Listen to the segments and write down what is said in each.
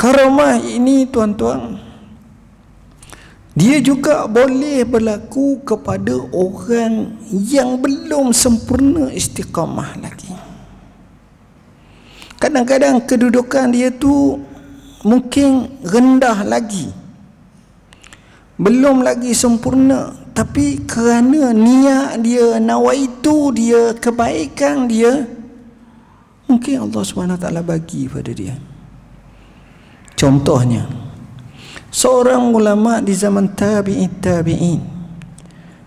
Karamah ini tuan-tuan, dia juga boleh berlaku kepada orang yang belum sempurna istiqamah lagi. Kadang-kadang kedudukan dia tu mungkin rendah lagi, belum lagi sempurna, tapi kerana niat dia, nawaitu dia, kebaikan dia, mungkin Allah SWT bagi pada dia. Contohnya, seorang ulama di zaman tabi'in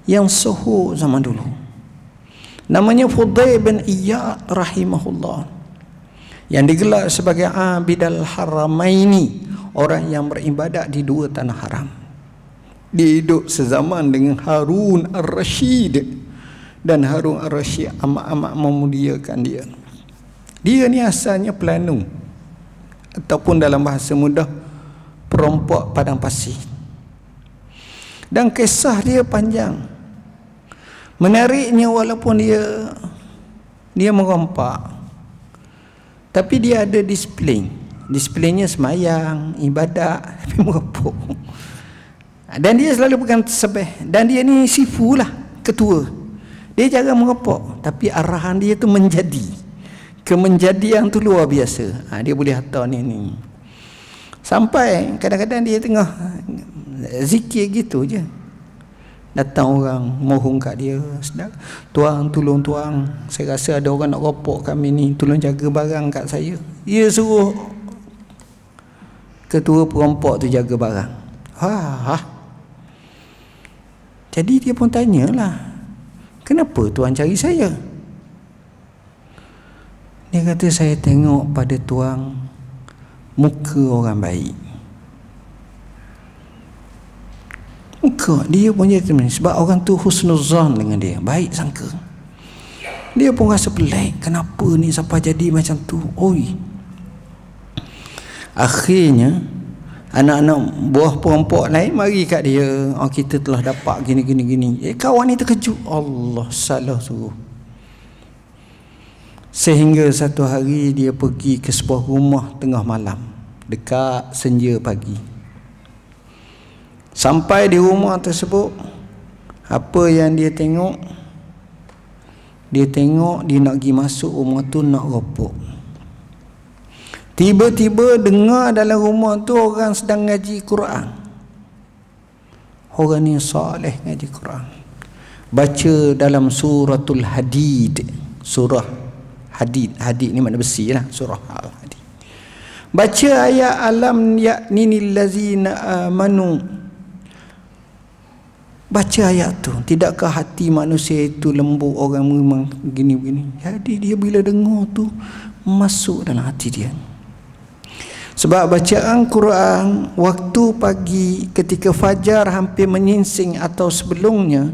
yang suhu zaman dulu, namanya Fudail bin Iyad rahimahullah, yang digelar sebagai Abidal Haramaini, orang yang beribadat di dua tanah haram. Dia hidup sezaman dengan Harun Ar-Rashid, dan Harun Ar-Rashid amat-amat memuliakan dia. Dia ni asalnya pelanu, ataupun dalam bahasa mudah perompak padang pasir. Dan kisah dia panjang. Menariknya, walaupun dia merompak, tapi dia ada disiplin. Disiplinnya semayang, ibadat, tapi merompak. Dan dia selalu pegang tasbih. Dan dia ni sifu lah, ketua. Dia jarang merompak, tapi arahan dia tu menjadi. Kemenjadian tu luar biasa. Dia boleh hantar ni. Sampai kadang-kadang dia tengah zikir gitu je, datang orang mohon kat dia, "Tuan, tolong tuan, saya rasa ada orang nak ropok kami ni, tolong jaga barang kat saya." Dia suruh ketua perampok tu jaga barang. Jadi dia pun tanyalah, "Kenapa tuan cari saya?" Dia kata, "Saya tengok pada tuan muka orang baik." Muka dia pun jadi sebab orang tu husnuzan dengan dia, baik sangka. Dia pun rasa pelik, kenapa ni siapa jadi macam tu. Akhirnya anak-anak buah perampok lain mari kat dia, "Kita telah dapat gini. Kawan ni terkejut, Allah salah suruh. Sehingga satu hari dia pergi ke sebuah rumah tengah malam, dekat senja pagi. Sampai di rumah tersebut, apa yang dia tengok? Dia tengok dia nak pergi masuk rumah tu nak ropok. Tiba-tiba dengar dalam rumah tu orang sedang ngaji Quran. Orang ni soleh ngaji Quran. Baca dalam suratul Hadid. Surah Hadid ni makna besi lah, surah Al-Hadid. Baca ayat alam ya'ninil lazina amanu. Baca ayat tu, tidakkah hati manusia itu lembut, orang memang gini-gini. Jadi dia bila dengar tu masuk dalam hati dia. Sebab bacaan Quran waktu pagi ketika fajar hampir menyingsing atau sebelumnya,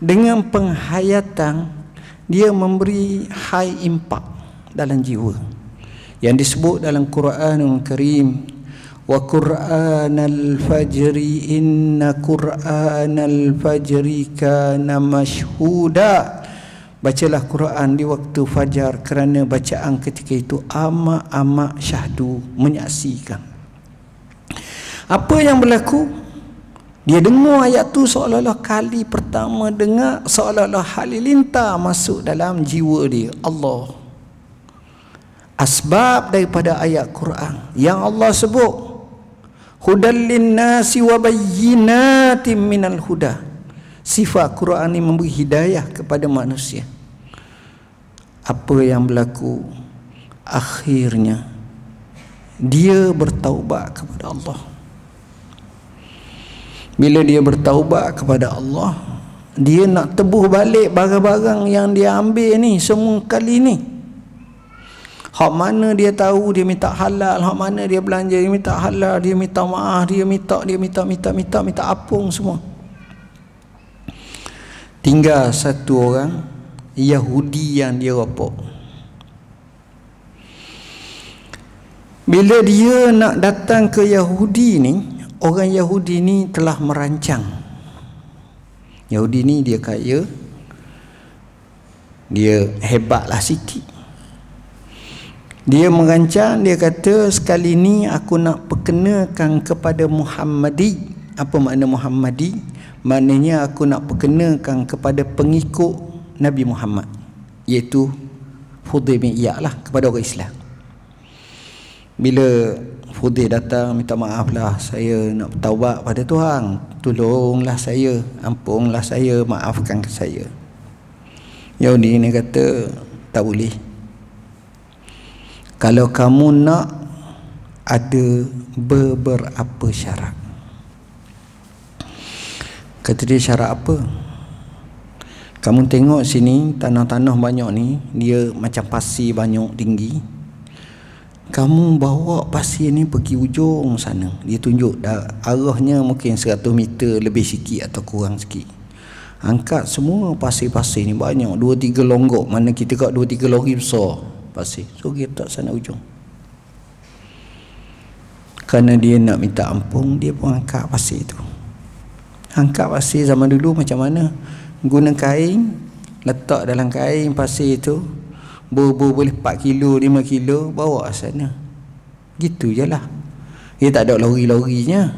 dengan penghayatan, dia memberi high impact dalam jiwa, yang disebut dalam Quranul Karim, wa Qur'anal fajri inna Qur'anal fajri kana mashhuda. Bacalah Quran di waktu fajar, kerana bacaan ketika itu amat-amat syahdu, menyaksikan. Apa yang berlaku? Dia dengar ayat tu seolah-olah kali pertama dengar, seolah-olah halilintar masuk dalam jiwa dia. Allah. Asbab daripada ayat Quran yang Allah sebut, hudal linnasi wa bayyinatin minal huda. Sifat Quran ini memberi hidayah kepada manusia. Apa yang berlaku? Akhirnya dia bertaubat kepada Allah. Bila dia bertaubat kepada Allah, dia nak tebus balik barang-barang yang dia ambil ni semua kali ni. Hak mana dia tahu dia minta halal, hak mana dia belanja dia minta halal, dia minta maaf, dia minta apung semua. Tinggal satu orang Yahudi yang dia ropok. Bila dia nak datang ke Yahudi ni, orang Yahudi ni telah merancang. Yahudi ni dia kaya, dia hebatlah sikit. Dia merancang, dia kata sekali ni aku nak perkenakan kepada Muhammadi. Apa makna Muhammadi? Maknanya aku nak perkenakan kepada pengikut Nabi Muhammad, iaitu Fudail bin Iyad lah, kepada orang Islam. Bila Fudail datang, minta maaf lah, saya nak bertaubat pada Tuhan, tolonglah saya, ampunlah saya, maafkan saya. Yahudi ni kata tak boleh. Kalau kamu nak, ada beberapa syarat. Kata dia, syarat apa? Kamu tengok sini, tanah-tanah banyak ni, dia macam pasir banyak tinggi. Kamu bawa pasir ni pergi ujung sana. Dia tunjuk arahnya mungkin 100 meter lebih sikit atau kurang sikit. Angkat semua pasir-pasir ni banyak, 2-3 longgok. Mana kita kat 2-3 lori besar pasir. So kita tak sana ujung. Kerana dia nak minta ampun, dia pun angkat pasir tu. Angkat pasir zaman dulu macam mana? Guna kain, letak dalam kain pasir tu, boleh 4 kilo, 5 kilo, bawa sana. Gitu je lah. Dia tak ada lori-lorinya.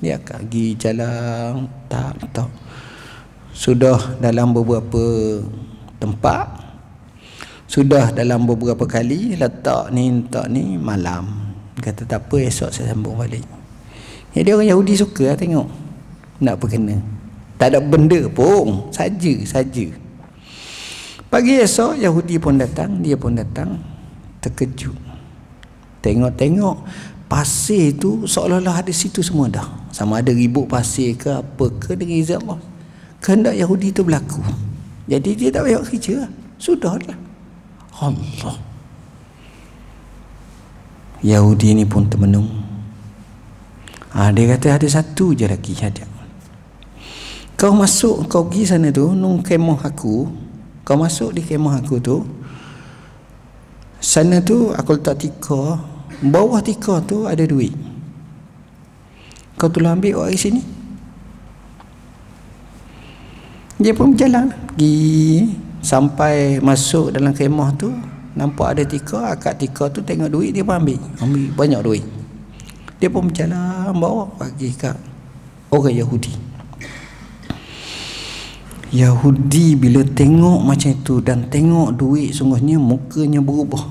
Dia akan pergi jalan, tak. Sudah dalam beberapa tempat, sudah dalam beberapa kali, letak ni, malam. Kata tak apa, esok saya sambung balik. Jadi orang Yahudi suka lah tengok. Nak perkena. Tak ada benda pun, saja. Pagi esok Yahudi pun datang, dia pun datang, terkejut. Tengok pasir tu seolah-olah ada situ semua dah. Sama ada ribut pasir ke apa ke, dengan izin Allah. Kehendak Yahudi tu berlaku. Jadi dia tak payah kerja lah. Sudahlah. Allah. Yahudi ni pun termenung. Dia kata ada satu je lagi hajat. Kau masuk, kau pergi sana tu, nung kemah aku. Kau masuk di kemah aku tu. Sana tu aku letak tikar. Bawah tikar tu ada duit. Kau tolong ambil orang sini. Dia pun berjalan pergi sampai masuk dalam kemah tu, nampak ada tikar, akak tikar tu tengok duit, dia pun ambil banyak duit. Dia pun berjalan bawa pergi kat orang Yahudi bila tengok macam itu dan tengok duit, sungguhnya mukanya berubah.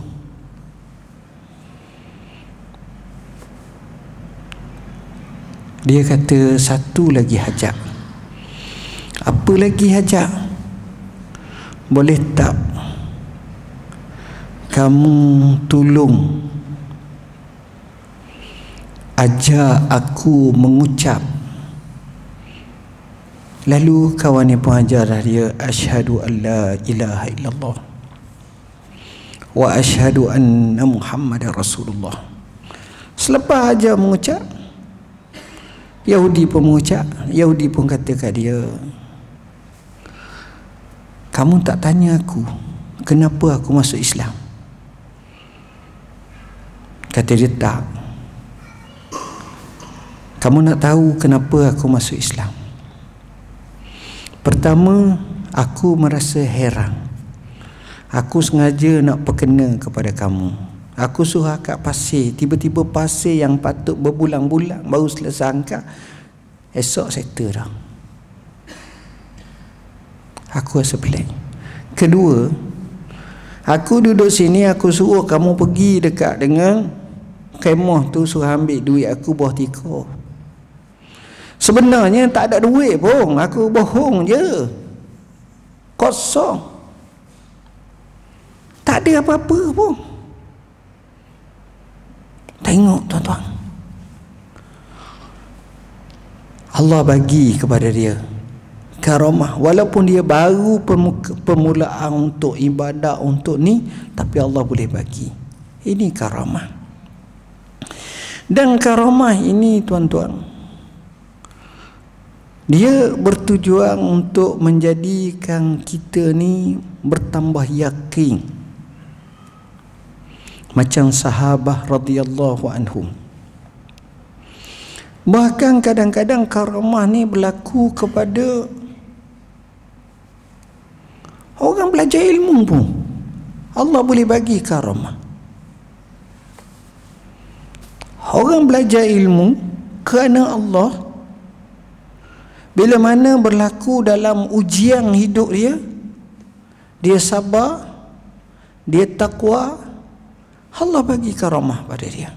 Dia kata satu lagi hajat. Apa lagi hajat? Boleh tak kamu tolong ajar aku mengucap. Lalu kawan ni pun ajar dia, asyhadu an la ilaha illallah wa asyhadu anna Muhammadar Rasulullah. Selepas ajar mengucap, Yahudi pun mengucap. Yahudi pun kata kat dia, kamu tak tanya aku kenapa aku masuk Islam? Kata dia, tak. Kamu nak tahu kenapa aku masuk Islam? Pertama, aku merasa heran. Aku sengaja nak perkena kepada kamu. Aku suruh angkat pasir, tiba-tiba pasir yang patut berbulan-bulan baru selesai angkat, esok settle dah. Aku rasa pelik. Kedua, aku duduk sini, aku suruh kamu pergi dekat dengan kemah tu, suruh ambil duit aku bawah tikar. Sebenarnya tak ada duit pun, aku bohong je, kosong, tak ada apa-apa pun. Tengok tuan-tuan, Allah bagi kepada dia karamah, walaupun dia baru permulaan untuk ibadah untuk ni, tapi Allah boleh bagi. Ini karamah. Dan karamah ini tuan-tuan, dia bertujuan untuk menjadikan kita ni bertambah yakin, macam sahabat radhiyallahu anhum. Bahkan kadang-kadang karamah ni berlaku kepada orang belajar ilmu pun. Allah boleh bagi karamah. Orang belajar ilmu kerana Allah, bila mana berlaku dalam ujian hidup dia, dia sabar, dia takwa, Allah bagi karamah pada dia.